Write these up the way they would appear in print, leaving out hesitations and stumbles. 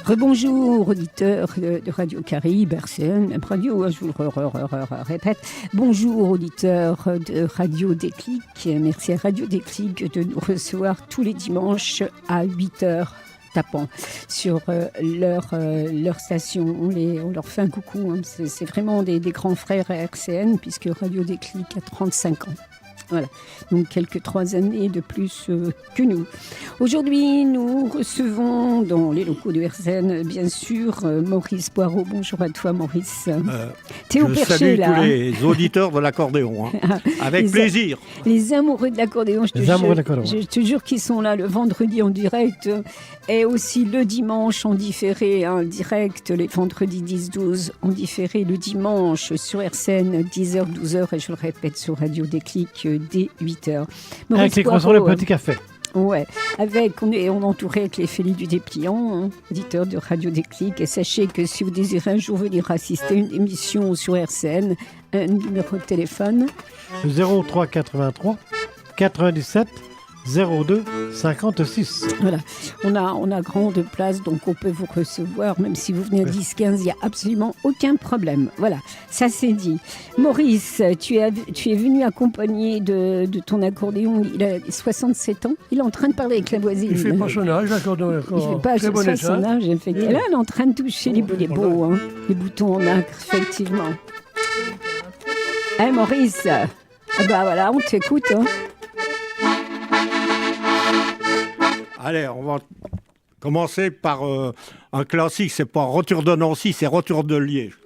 Rebonjour auditeurs de Radio Caraïbes, RCN, même radio, je vous le répète. Bonjour auditeurs de Radio Déclic. Merci à Radio Déclic de nous recevoir tous les dimanches à 8h tapant sur leur station. On leur fait un coucou. Hein. C'est vraiment des grands frères à RCN puisque Radio Déclic a 35 ans. Voilà, donc quelques 3 années de plus que nous. Aujourd'hui, nous recevons dans les locaux de RCN, bien sûr, Maurice Poirot. Bonjour à toi, Maurice. T'es au perché, salue là. Tous les auditeurs de l'accordéon, hein. Avec plaisir. Les amoureux de l'accordéon, je te jure qu'ils sont là le vendredi en direct et aussi le dimanche en différé, hein, direct, les vendredis 10-12 en différé, le dimanche sur RCN 10h, 12h et je le répète sur Radio Déclic dès 8h. Avec les croissants, le petit café. Ouais, on est entouré avec les Félix du Dépliant, hein, auditeur de Radio Déclic. Et sachez que si vous désirez un jour venir assister à une émission sur RCN, un numéro de téléphone 03 83 97 02 56. Voilà, on a grande place, donc on peut vous recevoir, même si vous venez à 10-15, il n'y a absolument aucun problème. Voilà, ça c'est dit. Maurice, tu es venu accompagné de ton accordéon, il a 67 ans, il est en train de parler avec la voisine. Il ne fait pas son âge, l'accordéon. Il ne fait pas son âge, effectivement. Là, il est en train de toucher les beaux, hein, les boutons en acre, effectivement. Maurice, bah voilà, on t'écoute, hein. Allez, on va commencer par un classique. C'est pas Retour de Nancy, c'est Retour de Liège.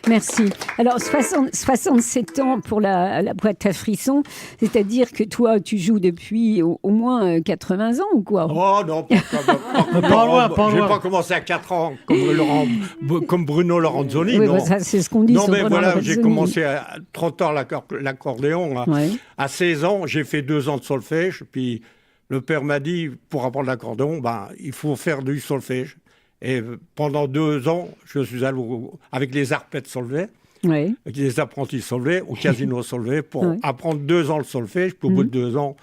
Merci. Alors, 67 ans pour la boîte à frissons, c'est-à-dire que toi, tu joues depuis au moins 80 ans ou quoi? Oh non, pas loin. Je n'ai pas commencé à 4 ans comme Bruno Lorenzoni. Oui, non. Ça, c'est ce qu'on dit. Non, mais Bruno voilà, Lorenzoni. j'ai commencé à 30 ans l'accordéon. Ouais. À 16 ans, j'ai fait 2 ans de solfège. Puis le père m'a dit, pour apprendre l'accordéon, il faut faire du solfège. Et pendant 2 ans, je suis allé avec les arpettes solvées, oui. avec les apprentis solvés, au casino solvé, pour apprendre 2 ans le solfège. Puis au bout de 2 ans,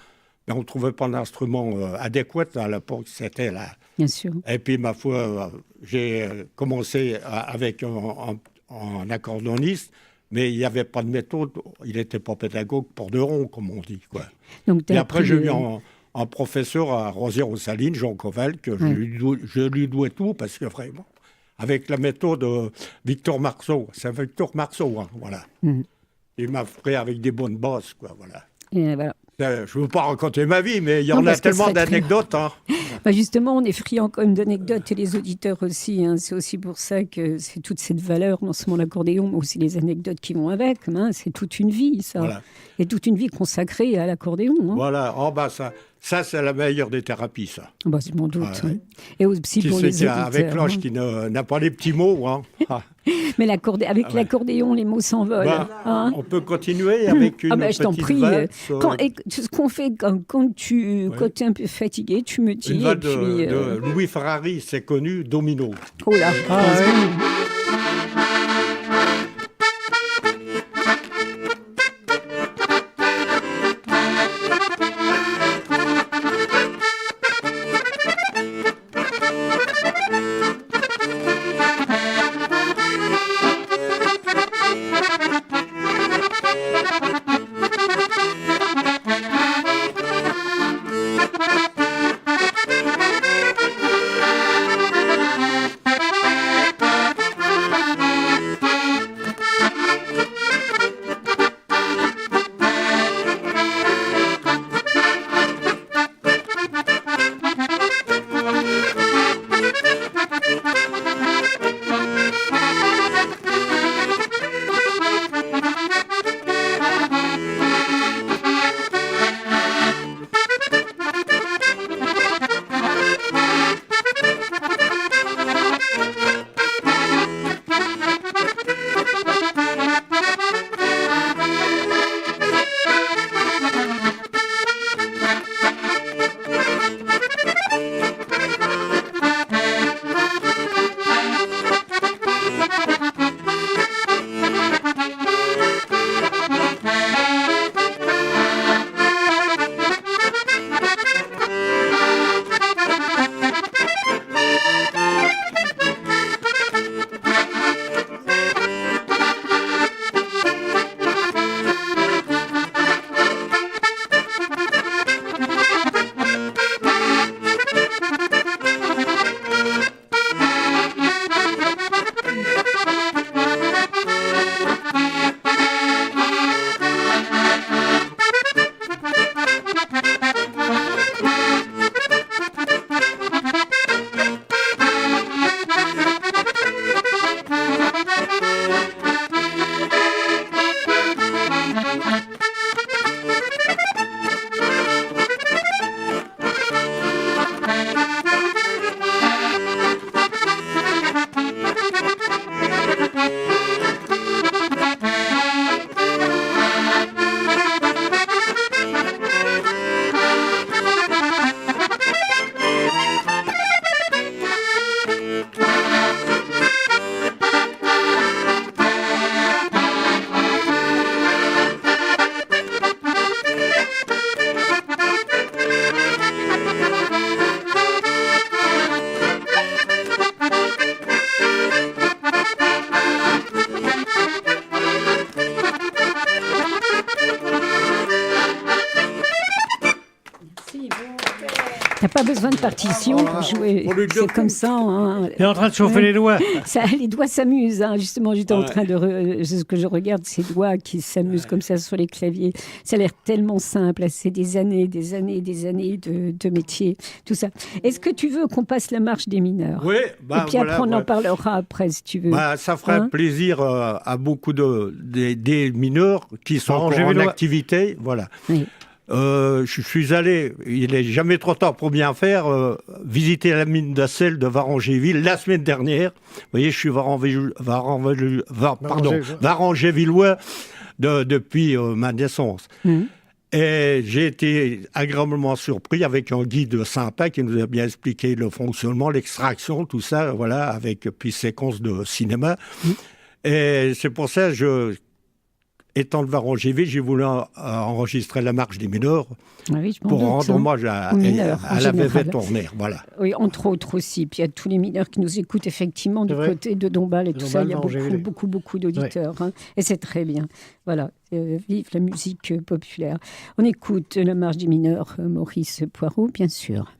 on ne trouvait pas d'instrument adéquat. À l'époque, c'était là. Bien sûr. Et puis, ma foi, j'ai commencé avec un accordéoniste. Mais il n'y avait pas de méthode. Il n'était pas pédagogue pour de rond, comme on dit, quoi. Donc, Et après, j'ai eu un professeur à Rosières-aux-Salines, Jean Coval, que je lui dois tout, parce que vraiment, avec la méthode Victor Marceau, c'est Victor Marceau, hein, voilà. Il m'a fait avec des bonnes bases, quoi, voilà. Et voilà. Je ne veux pas raconter ma vie, mais il y en a tellement d'anecdotes. Hein. Justement, on est friand quand même d'anecdotes, et les auditeurs aussi. Hein. C'est aussi pour ça que c'est toute cette valeur, non seulement l'accordéon, mais aussi les anecdotes qui vont avec. Hein. C'est toute une vie, ça. Voilà. Et toute une vie consacrée à l'accordéon. Hein. Voilà, ça c'est la meilleure des thérapies, ça. Je m'en doute. Hein. Et aussi qui pour les auditeurs. Avec l'ange qui n'a pas les petits mots. Hein. Mais avec l'accordéon, les mots s'envolent. Hein. On peut continuer avec une petite je t'en prie. valse. Ce qu'on fait quand tu es un peu fatigué, tu me dis. Une valse de Louis Ferrari, c'est connu, Domino. Oh là, T'as pas besoin de partition pour jouer. C'est comme ça. Hein. Il est en train de chauffer les doigts. Les doigts s'amusent. Hein. Justement, j'étais en train de... Ce que je regarde, ces doigts qui s'amusent comme ça sur les claviers. Ça a l'air tellement simple. C'est des années de métier. Tout ça. Est-ce que tu veux qu'on passe la marche des mineurs? Oui. Et puis après, on en parlera après, si tu veux. Ça ferait plaisir à beaucoup des mineurs qui sont en activité. Voilà. Oui. Je suis allé, il n'est jamais trop tard pour bien faire, visiter la mine d'Assel de Varangéville la semaine dernière. Vous voyez, je suis Varangévillois depuis ma naissance. Et j'ai été agréablement surpris avec un guide sympa qui nous a bien expliqué le fonctionnement, l'extraction, tout ça, voilà, avec puis séquences de cinéma. Et c'est pour ça que étant de Varangéville, j'ai voulu enregistrer la marche des mineurs Oui, je m'en pour doute, rendre hommage aux mineurs, en à la général. Vévé Tourner. Voilà. Oui, entre autres aussi. Puis il y a tous les mineurs qui nous écoutent effectivement du C'est vrai. côté de Dombasle et De tout ça. Il y a Dombasle, Varangéville. beaucoup d'auditeurs. Hein. Et c'est très bien. Voilà. Vive la musique populaire. On écoute la marche des mineurs, Maurice Poirot, bien sûr.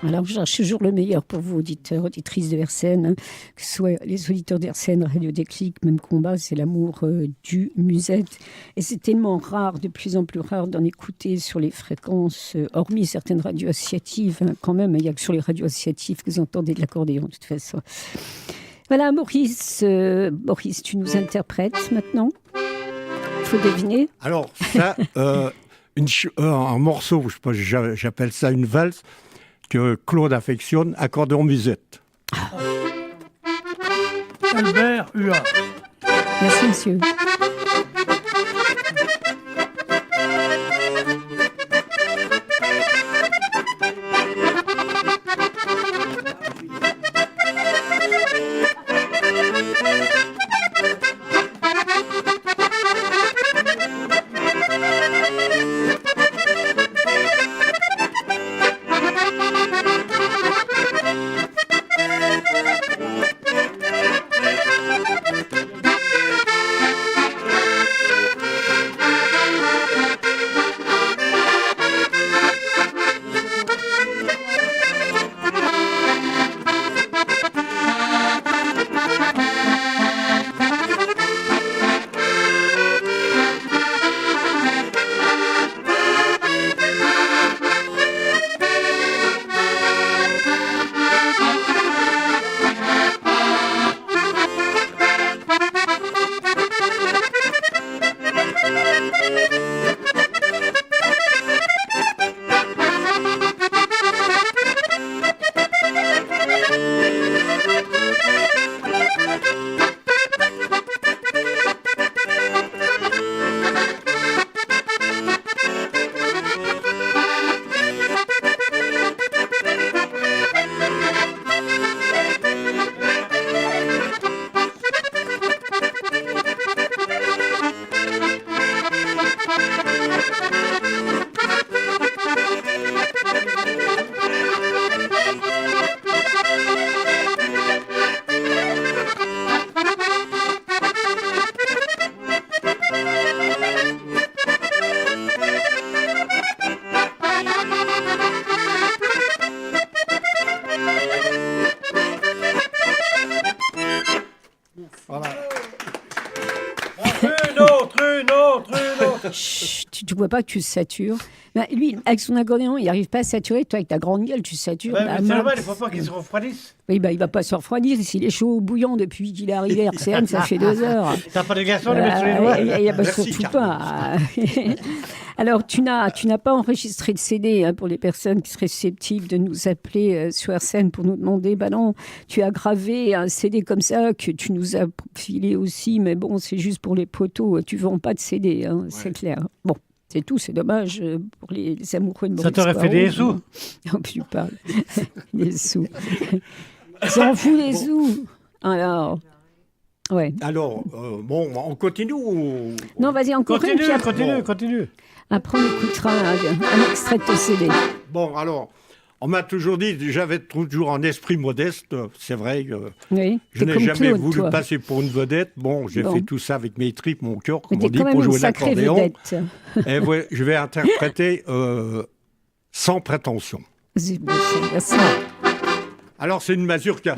Alors, je cherche toujours le meilleur pour vous, auditeurs, auditrices de RCN, hein, que ce soit les auditeurs d'RCN, Radio Déclic, même combat, c'est l'amour du musette. Et c'est tellement rare, de plus en plus rare, d'en écouter sur les fréquences, hormis certaines radios associatives, hein, quand même, il n'y a que sur les radios associatives que vous entendez de l'accordéon, de toute façon. Voilà, Maurice, tu nous interprètes maintenant. Il faut deviner. Alors, ça, un morceau, je sais pas, j'appelle ça une valse, que Claude affectionne, accordéon musette. Albert Hua. Merci, monsieur. Chut, tu ne vois pas que tu satures. Ben, lui, avec son accordéon, il n'arrive pas à saturer. Toi, avec ta grande gueule, tu satures. Ouais, la mais c'est main. normal, il ne faut pas qu'ils se refroidissent. Oui, ben, il ne va pas se refroidir. S'il est chaud bouillant depuis qu'il est arrivé à RCN, ça fait 2 heures. T'as pas de glaçons, les mettre sur les doigts. Merci, surtout Carmen. pas. Alors, tu n'as pas enregistré de CD hein, pour les personnes qui seraient susceptibles de nous appeler sur RCN pour nous demander. Ben non, tu as gravé un CD comme ça que tu nous as filé aussi, mais bon, c'est juste pour les poteaux. Tu ne vends pas de CD, hein, c'est clair. Bon. C'est tout, c'est dommage pour les amoureux de Maurice Ça t'aurait fait des sous. Oh, tu parles. Les sous. Ça en fout les sous. Alors, ouais. Alors, bon, on continue ou... Non, vas-y, encore une. Puis après, Continue. après, on écoutera un extrait de ton CD. Bon, alors, on m'a toujours dit, j'avais toujours un esprit modeste, c'est vrai. Oui. Je T'es n'ai comme jamais Claude, voulu toi. passer pour une vedette. Bon, j'ai Bon. fait tout ça avec mes tripes, mon cœur, Mais comme on t'es dit, quand même pour une jouer sacrée l'accordéon. vedette. Et ouais, je vais interpréter sans prétention. C'est bon, c'est ça. Alors, c'est une mazurka.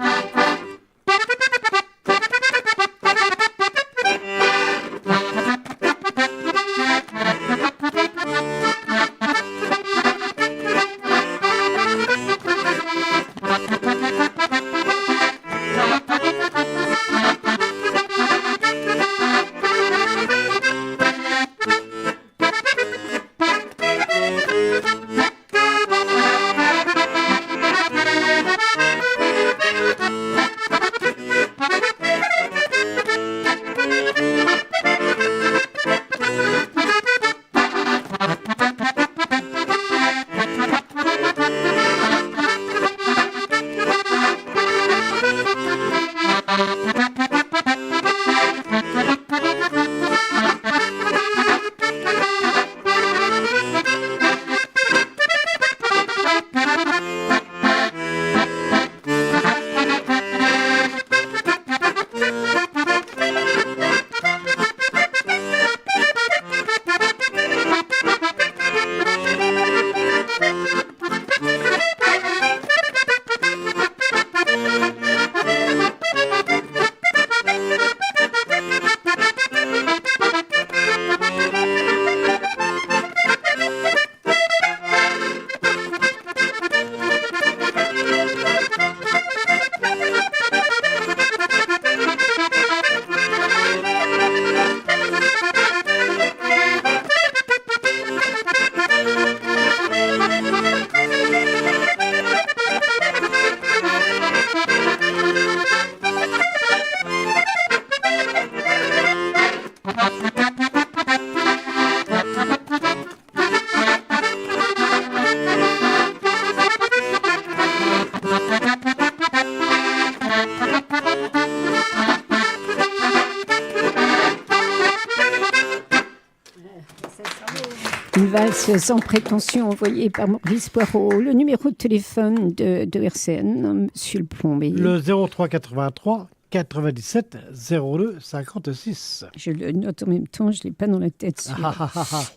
Une valse sans prétention envoyée par Maurice Poirot. Le numéro de téléphone de RCN, Monsieur le plombier. Le 03 83 97 02 56. Je le note en même temps, je ne l'ai pas dans la tête.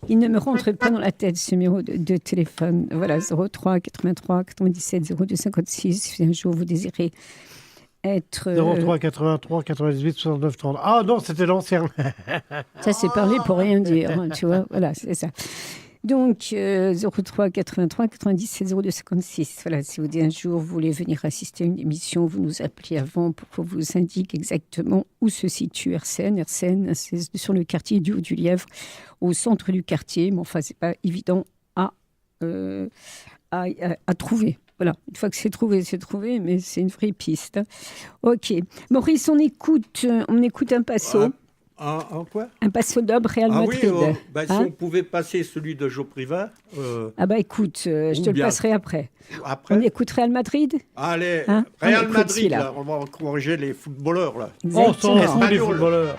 Il ne me rentre pas dans la tête ce numéro de téléphone. Voilà, 03 83 97 02 56. Si un jour vous désirez être... 03 83 98 69 30. Ah non, c'était l'ancien. Ça, c'est parler pour rien dire, hein, tu vois. Voilà, c'est ça. Donc, 03 83 97 02 56. Voilà, si vous un jour vous voulez venir assister à une émission, vous nous appelez avant pour qu'on vous indique exactement où se situe RCN. RCN, c'est sur le quartier du Haut-du-Lièvre, au centre du quartier. Mais enfin, c'est pas évident à trouver. Voilà, une fois que c'est trouvé, mais c'est une vraie piste. Ok. Maurice, on écoute un passo. Quoi? Un passo d'Ob Real Madrid. Oui, si on pouvait passer celui de Joe Privat. Ah bah écoute, je te le passerai après. Après On écoute Real Madrid. Allez, Hein, Real on écoute Madrid, celui-là. là, on va encourager les footballeurs. Là. On s'en Exactement. fout des footballeurs.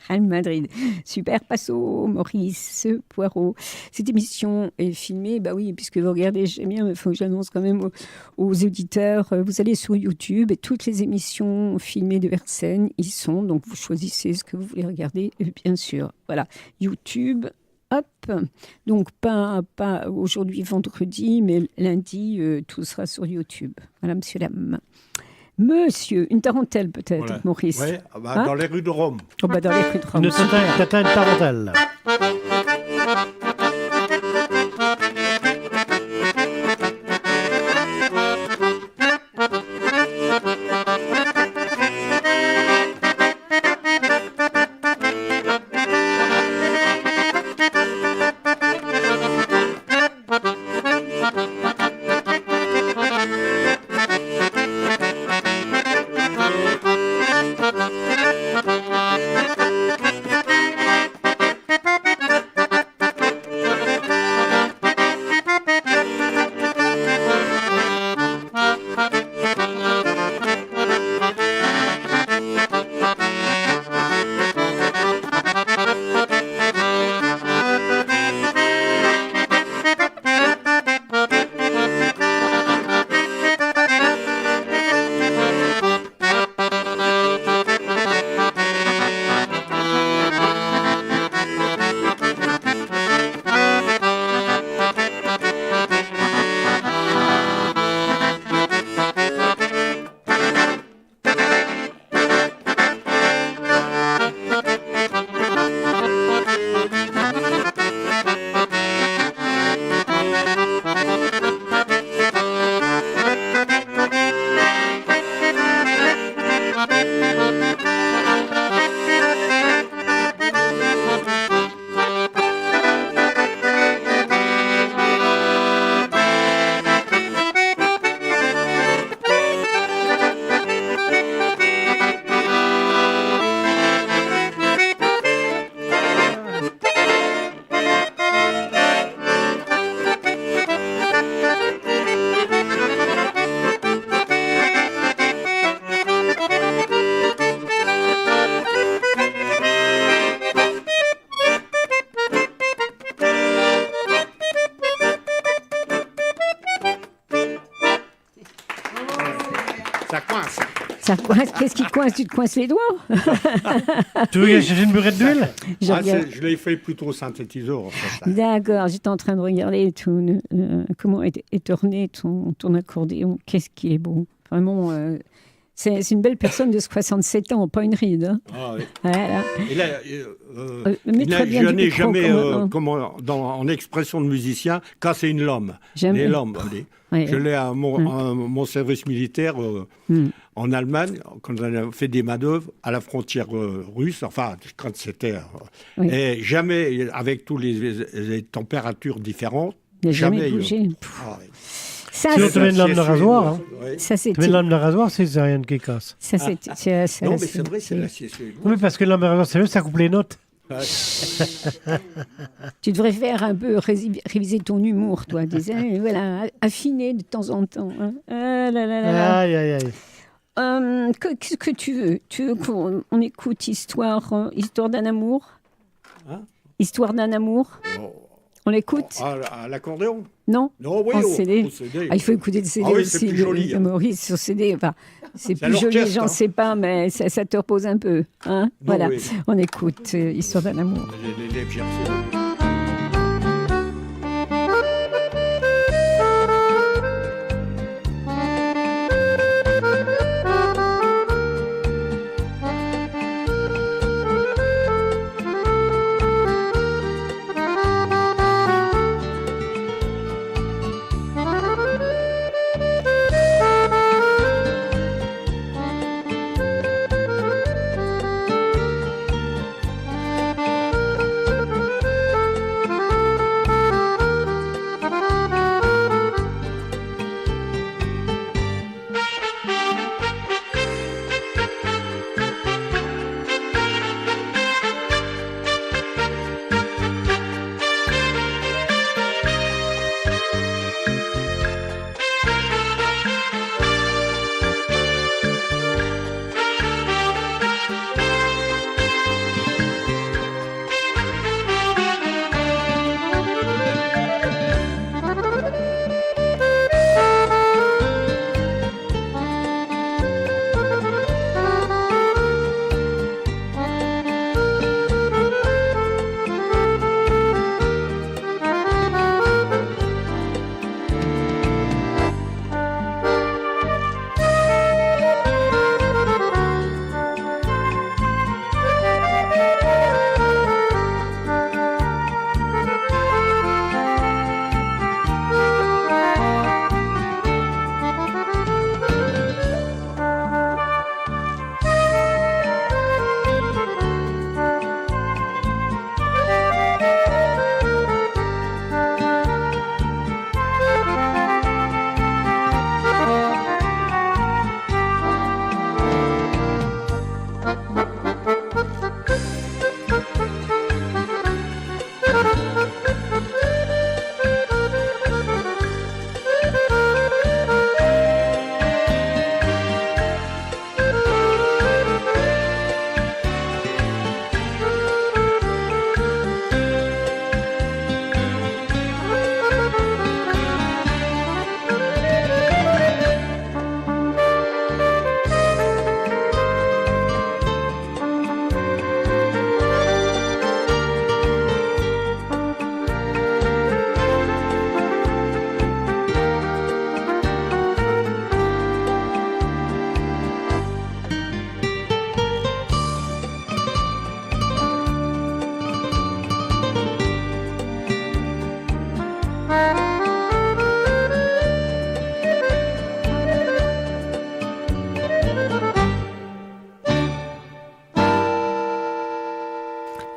Real Madrid. Super passo, Maurice Poirot. Cette émission est filmée, bah oui, puisque vous regardez, j'aime bien, mais il faut que j'annonce quand même aux auditeurs. Vous allez sur YouTube et toutes les émissions filmées de Versen y sont. Donc vous choisissez ce que vous voulez regarder, bien sûr. Voilà, YouTube. Hop, donc pas aujourd'hui vendredi, mais lundi, tout sera sur YouTube. Voilà, monsieur, dame. Monsieur, une tarentelle peut-être, voilà. Maurice. Oui, dans les rues de Rome. Oh, dans les rues de Rome. Une tarentelle. Ça coince. Qu'est-ce qui coince? Tu te coinces les doigts? Tu veux que j'ai une burette d'huile? Je l'ai fait plutôt synthétiseur. En fait. D'accord, j'étais en train de regarder comment est orné ton accordéon. Qu'est-ce qui est beau. Vraiment, c'est une belle personne de 67 ans, pas une ride. Hein. Ah oui. Voilà. Et là, je n'ai jamais, en expression de musicien, cassé une lame. Jamais. Les lames, ouais. Je l'ai à mon service militaire en Allemagne, quand on a fait des manœuvres à la frontière russe, enfin, quand c'était... Oui. Et jamais, avec toutes les températures différentes, jamais bougé. Sinon, tu mets une lame de rasoir. Hein. Ouais. Tu mets une lame de rasoir, c'est rien qui casse. Ça, non, mais c'est vrai, c'est l'acier. Oui, parce que une lame de rasoir, c'est mieux, ça coupe les notes. Ouais. Tu devrais faire un peu réviser ton humour, toi. Voilà, affiner de temps en temps. Hein. Ah là là là. Aïe, aïe, aïe. Qu'est-ce que tu veux? Tu veux qu'on écoute Histoire d'un amour? Histoire d'un amour? On l'écoute? À l'accordéon? Non, Non, oui, en au CD. CD. Ah, il faut écouter le CD Ah oui, aussi. c'est plus joli, hein. Maurice sur CD. Enfin, c'est C'est plus joli, l'orchestre, j'en hein. sais pas, mais ça te repose un peu. Hein, Non, voilà, oui. on écoute Histoire d'un amour. Les Jersey.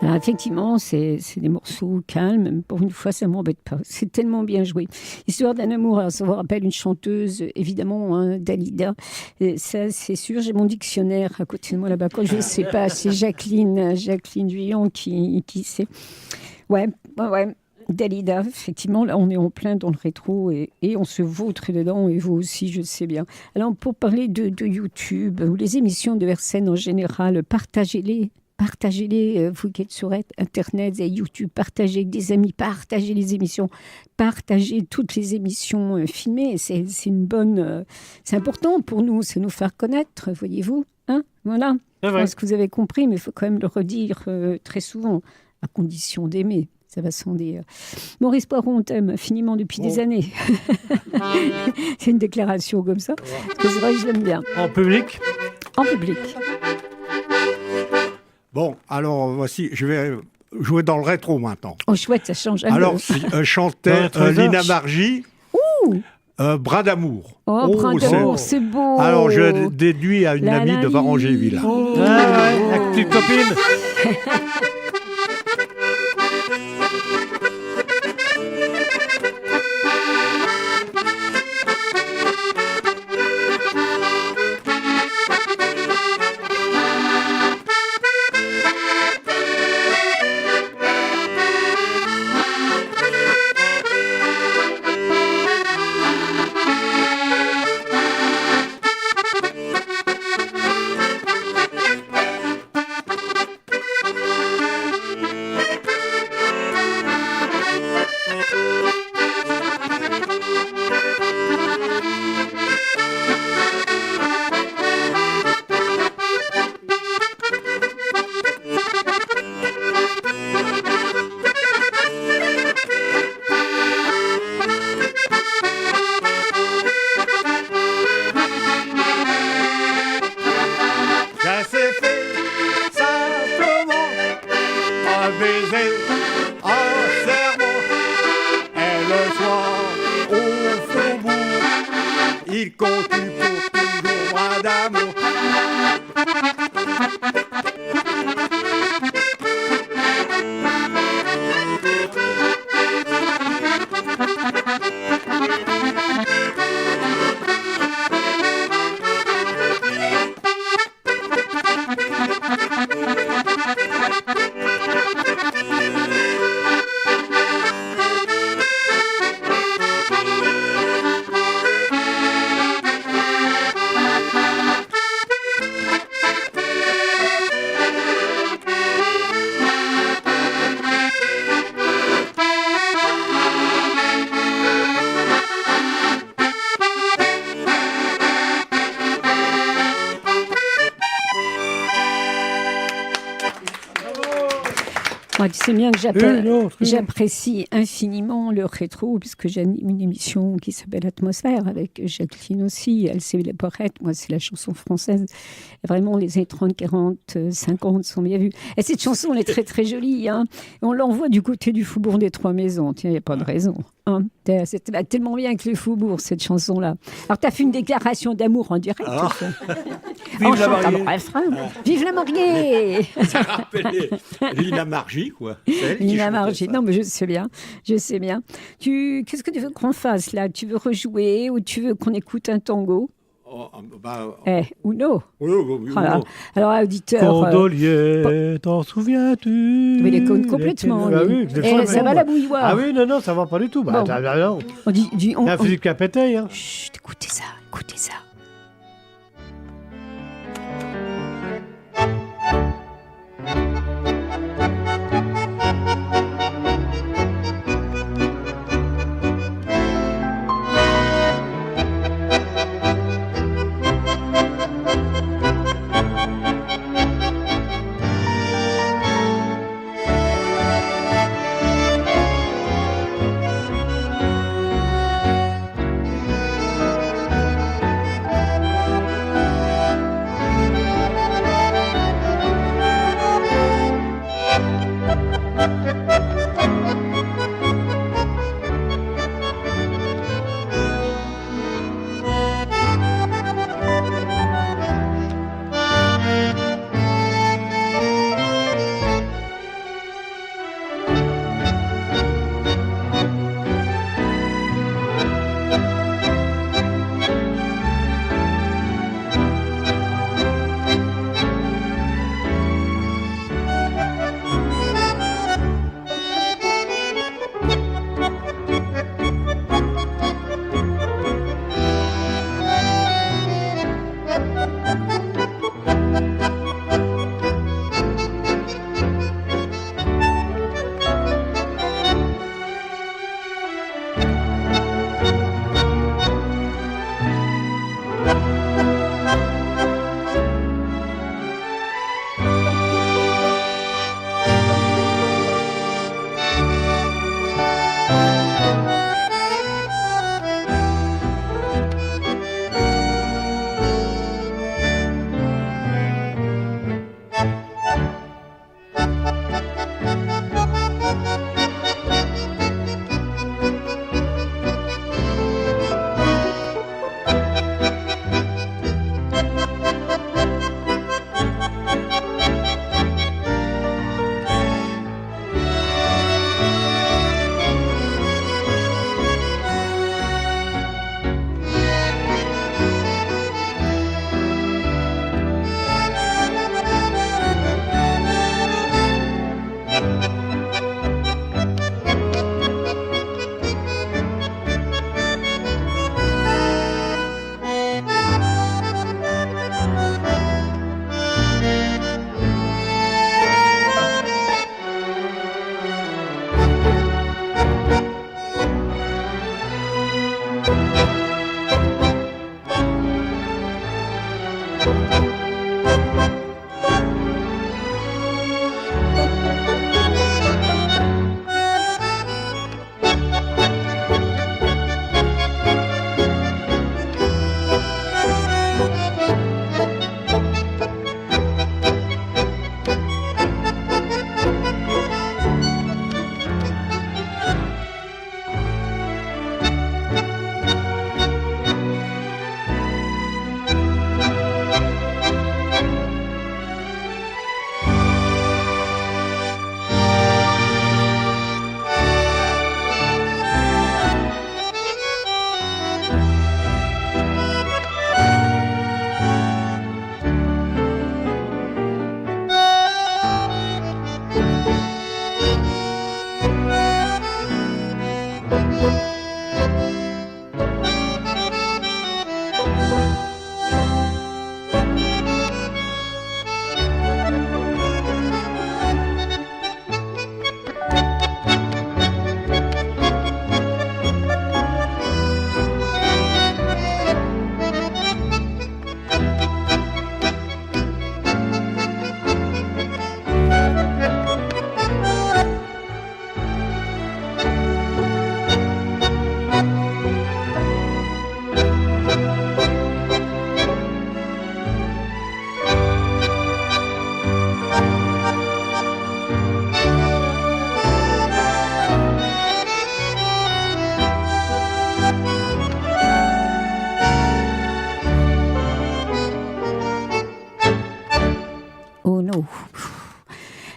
Alors, effectivement, c'est des morceaux calmes. Pour une fois, ça ne m'embête pas. C'est tellement bien joué. Histoire d'un amour, alors ça vous rappelle une chanteuse, évidemment, hein, Dalida. Et ça, c'est sûr. J'ai mon dictionnaire à côté de moi là-bas. Quand je ne sais pas, c'est Jacqueline Duillon qui sait. Ouais. Dalida, effectivement, là, on est en plein dans le rétro et on se vautre dedans, et vous aussi, je sais bien. Alors, pour parler de YouTube ou les émissions de RCN en général, partagez-les. Partagez-les, vous qui êtes sur Internet et YouTube, partagez avec des amis, partagez les émissions, partagez toutes les émissions filmées. C'est une bonne... c'est important pour nous, c'est nous faire connaître, voyez-vous. Hein, voilà, je pense que vous avez compris, mais il faut quand même le redire très souvent, à condition d'aimer. Ça va sans dire. Maurice Poiron, on t'aime infiniment depuis des années. C'est une déclaration comme ça. Parce que c'est vrai que je l'aime bien. En public? En public. Bon, alors voici, je vais jouer dans le rétro maintenant. Oh chouette, ça change un peu. Alors, chantait Lina Margie, Bras d'amour. Oh, Bras d'amour, c'est beau. Alors, je déduis à une amie de Varangéville. Oh. La petite copine. baiser un cerveau. Et le soir, au faubourg, il continue pour toujours un d'amour. Moi, tu sais bien que Une autre. j'apprécie infiniment le rétro, puisque j'anime une émission qui s'appelle Atmosphère, avec Jacqueline aussi. Elle, c'est la poète, moi, c'est la chanson française. Vraiment, les années 30, 40, 50 sont bien vues. Et cette chanson, elle est très, très jolie. Hein. On l'envoie du côté du Faubourg des Trois Maisons. Tiens, il n'y a pas de raison. Hein. C'était tellement bien avec le Faubourg, cette chanson-là. Alors, tu as fait une déclaration d'amour en direct. Ah. En Vive la chantant mariée. le refrain. Vive la mariée. Ça rappelait Lina Margie, quoi. C'est elle qui Lina chantait Margie. ça. Non, mais je sais bien. Je sais bien. Qu'est-ce que tu veux qu'on fasse là? Tu veux rejouer ou tu veux qu'on écoute un tango? Oh, bah, Ou non? oui, oui, oui, Voilà. oui. Alors, auditeur. Cordelier, t'en souviens-tu? Mais il est complètement. Ah lui. oui, des Et fois, ça mais va bon. la bouilloire. Ah oui, non, non, ça va pas du tout. Bah, Bon. non. On dit. Il y a Philippe Capéteil, hein. Chut, écoutez ça, écoutez ça.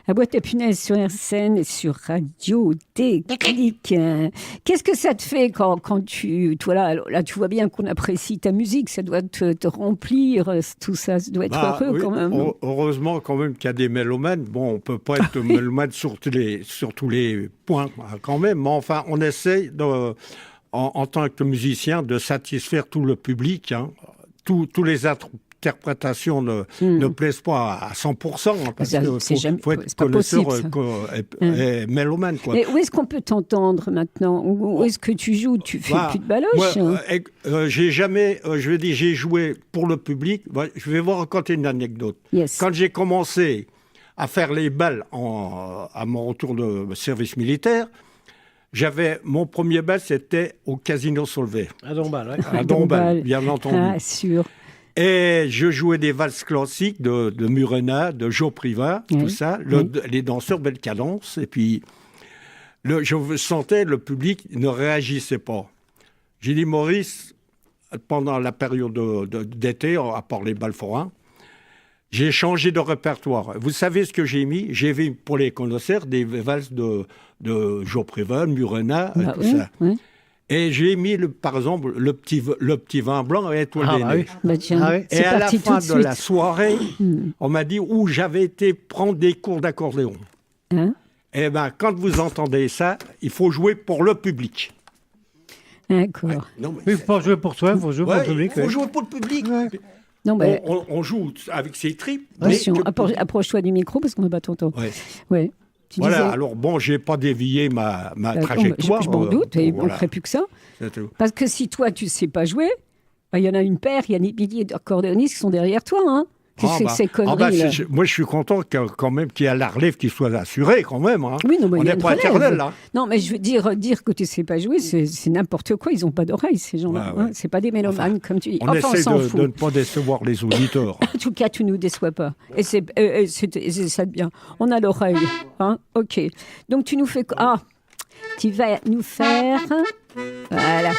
à Boîte à Punaises sur RCN et sur Radio Déclic. Qu'est-ce que ça te fait quand toi là, tu vois bien qu'on apprécie ta musique, ça doit te remplir, tout ça doit être heureux quand même. Heureusement quand même qu'il y a des mélomanes. Bon, on peut pas être mélomane sur tous les points quand même, mais enfin, on essaye en tant que musicien de satisfaire tout le public. Hein. Tous les interprétations ne plaisent pas à 100%, hein, parce qu'il faut être connaisseur et mélomane. Quoi. Et où est-ce qu'on peut t'entendre maintenant? Où est-ce que tu joues? Tu fais plus de baloche? J'ai joué pour le public. Je vais vous raconter une anecdote. Yes. Quand j'ai commencé à faire les bals à mon retour de service militaire, mon premier bal, c'était au Casino Solvay. À Dombasle, ouais. À Dombasle, bien entendu. Ah, sûr. Et je jouais des valses classiques de Murena, de Joe Privat, tout ça, les danseurs belle cadence. Et puis, je sentais le public ne réagissait pas. J'ai dit, Maurice, pendant la période d'été, à part les bals forains, j'ai changé de répertoire. Vous savez ce que j'ai mis? J'ai mis, pour les connaisseurs, des valses de Joe Privat, Murena, tout ça. Oui. Et j'ai mis, par exemple, le petit vin blanc à étoile d'ailé. Et à la fin de la soirée, on m'a dit où j'avais été prendre des cours d'accordéon. Et bien, quand vous entendez ça, il faut jouer pour le public. D'accord. Ouais, il ne faut pas jouer pour toi, il faut jouer pour le public. Il faut jouer pour le public. Ouais. Non, mais... on joue avec ses tripes. Attention, approche-toi du micro parce qu'on ne va pas t'entendre. Ouais. Voilà, alors bon, je n'ai pas dévié ma trajectoire. Je m'en doute, et on ne ferait plus que ça. Parce que si toi, tu ne sais pas jouer, il y en a une paire, il y a des milliers d'accordéonistes qui sont derrière toi. Hein. Ces conneries, moi, je suis content quand même qu'il y ait la relève qui soit assurée, quand même. Hein. Oui, non, mais on n'est pas éternel, là. Non, mais je veux dire que tu ne sais pas jouer, c'est n'importe quoi. Ils n'ont pas d'oreilles, ces gens-là. Ouais. Hein. Ce n'est pas des mélomanes, comme tu dis. On essaie de ne pas décevoir les auditeurs. En tout cas, tu ne nous déçois pas. Et c'est ça de bien. On a l'oreille. Hein. OK. Donc, tu nous fais... tu vas nous faire... Voilà.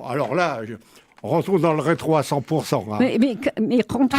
Alors là... On retrouve dans le rétro à 100%. Hein. Mais rentrons.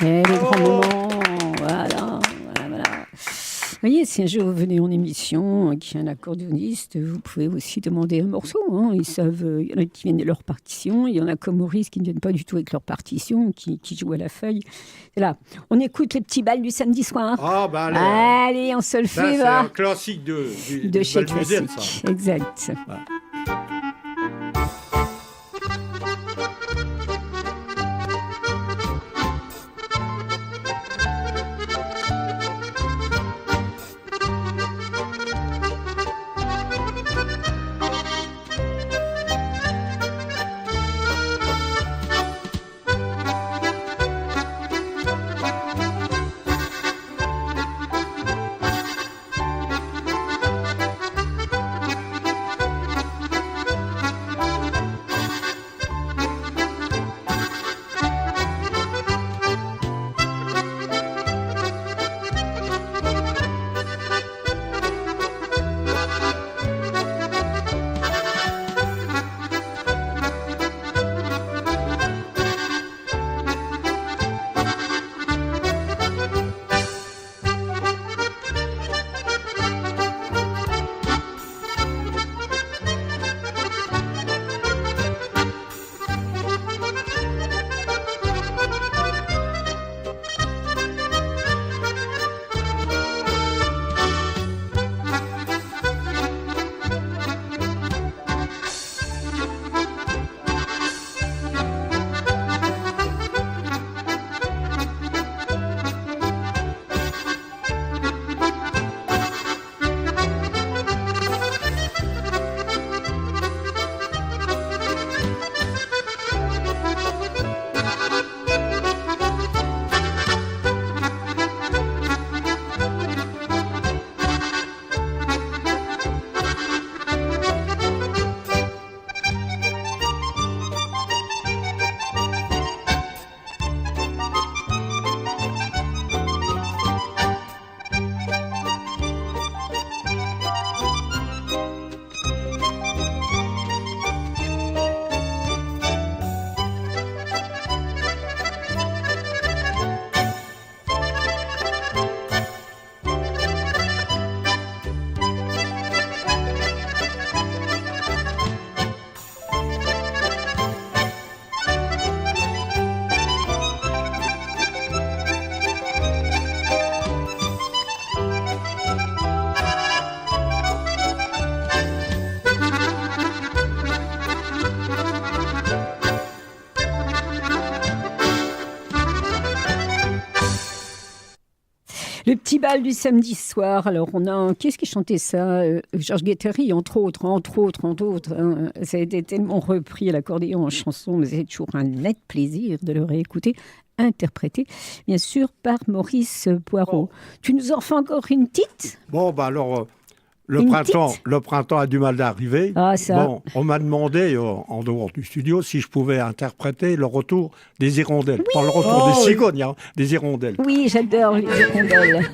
Et les grands moments, voilà. Vous voyez, si un jour vous venez en émission, qu'il y a un accordéoniste, vous pouvez aussi demander un morceau. Hein. Ils savent, il y en a qui viennent de leur partition, il y en a comme Maurice qui ne viennent pas du tout avec leur partition, qui jouent à la feuille. C'est là. On écoute les petits bals du samedi soir. Ah, bah allez. Allez, on se le Ça, fait, c'est va. un classique De chez bal musette, Classique. ça. Exact. Le petit bal du samedi soir. Alors, on a... Qu'est-ce qui chantait ça Georges Guettari, entre autres. Hein. Ça a été tellement repris à l'accordéon en chanson, mais c'est toujours un net plaisir de le réécouter, interprété, bien sûr, par Maurice Poirot. Tu nous en fais encore une petite ? Bon, bah alors... Une Le printemps a du mal d'arriver. Ah, ça. Bon, on m'a demandé, en dehors du studio, si je pouvais interpréter le retour des hirondelles. Pas le retour des cigognes, hein, des hirondelles. Oui, j'adore les hirondelles.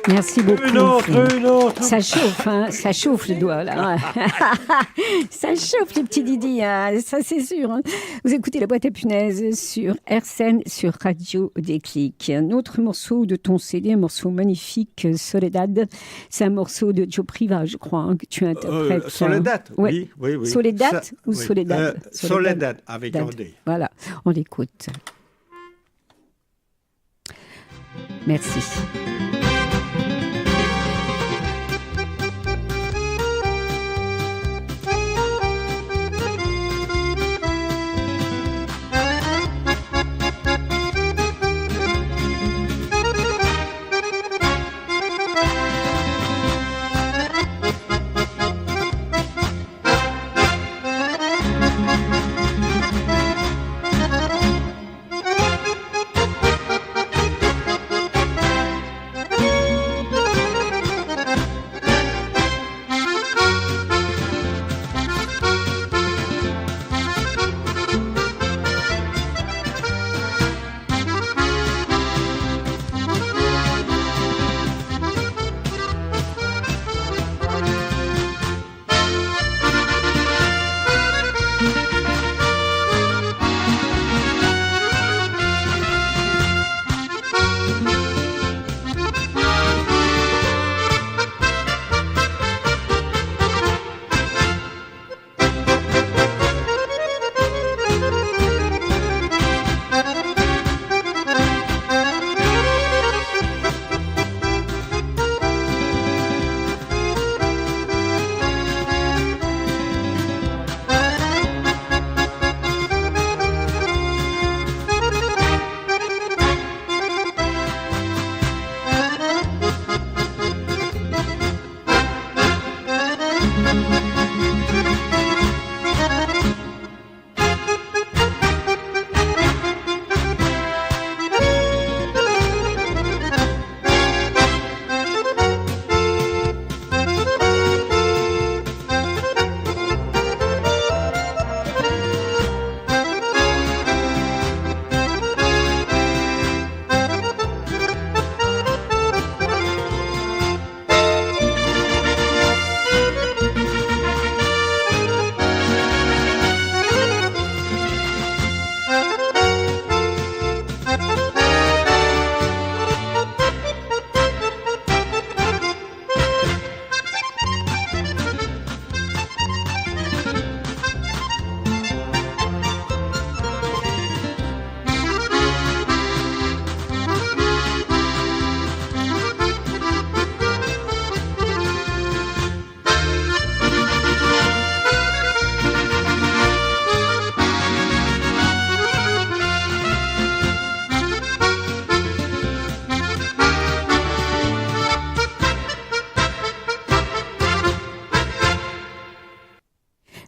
Merci beaucoup. Une autre. Ça chauffe, hein, ça chauffe le doigt, là. Ça chauffe, les petits Didi, hein, ça c'est sûr. Hein. Vous écoutez La Boîte à Punaises sur RCN, sur Radio Déclic. Un autre morceau de ton CD, un morceau magnifique, Soledad. C'est un morceau de Joe Priva, je crois, hein, que tu interprètes. Soledad, ouais. oui. Soledad ou oui. Soledad Soledad, avec un D. Voilà, on l'écoute. Merci.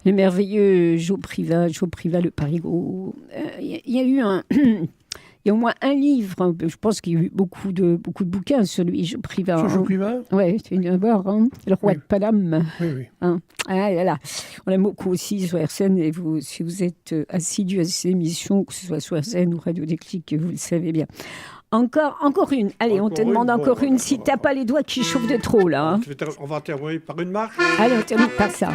Le merveilleux Joe Priva le Parigot. Il y a eu il y a au moins un livre, je pense qu'il y a eu beaucoup de bouquins sur lui, Joe Priva. Sur Joe Priva ? Oui, tu viens de voir, hein, le roi de Paname. Oui. Hein. Ah là là. On aime beaucoup aussi sur RCN, et vous, si vous êtes assidus à ces émissions, que ce soit sur RCN ou Radio Déclic, vous le savez bien. Encore une. Allez, on te demande encore une si t'as pas les doigts qui chauffent de trop, là. Hein. On va terminer par une marche. Allez, on termine par ça.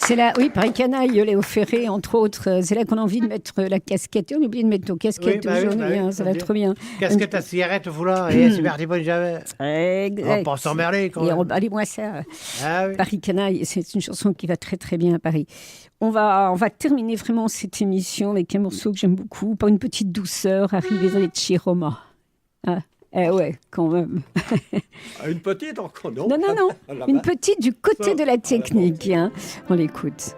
C'est là, oui, Paris Canaille, Léo Ferré, entre autres. C'est là qu'on a envie de mettre la casquette. On oublie de mettre nos casquettes aujourd'hui, ça va trop bien. Casquette à cigarette au foulard, et c'est parti, bonne jamais. On va pas s'emmerder quand même. Allez-moi ça. Ah, oui. Paris Canaille, c'est une chanson qui va très très bien à Paris. On va terminer vraiment cette émission avec un morceau que j'aime beaucoup, par une petite douceur, arrivé dans les Chiroma. Ah. Ouais, quand même. Une petite encore, non? Non. Une petite du côté de la technique. Hein. On l'écoute.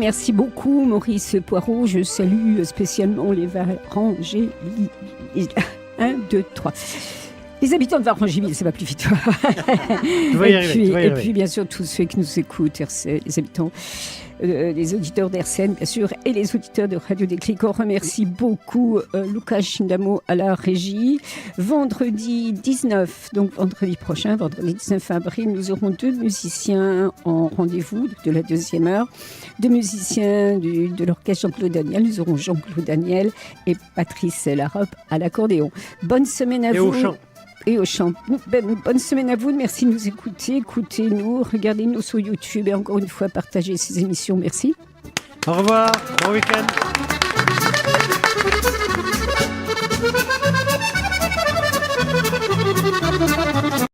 Merci beaucoup Maurice Poirot. Je salue spécialement les Varangéville. 1, 2, 3. Les habitants de Varangéville, ça va plus vite. Et puis bien sûr tous ceux qui nous écoutent, les habitants, les auditeurs d'RCN bien sûr, et les auditeurs de Radio Déclic. On remercie beaucoup Lucas Chindamo à la régie. Vendredi 19, donc vendredi prochain, vendredi 19 avril, nous aurons 2 musiciens en rendez-vous de la 2e heure. 2 musiciens de l'orchestre Jean-Claude Daniel. Nous aurons Jean-Claude Daniel et Patrice Larope à l'accordéon. Bonne semaine à vous. Et au chant. Bonne semaine à vous. Merci de nous écouter. Écoutez-nous. Regardez-nous sur YouTube. Et encore une fois, partagez ces émissions. Merci. Au revoir. Bon week-end.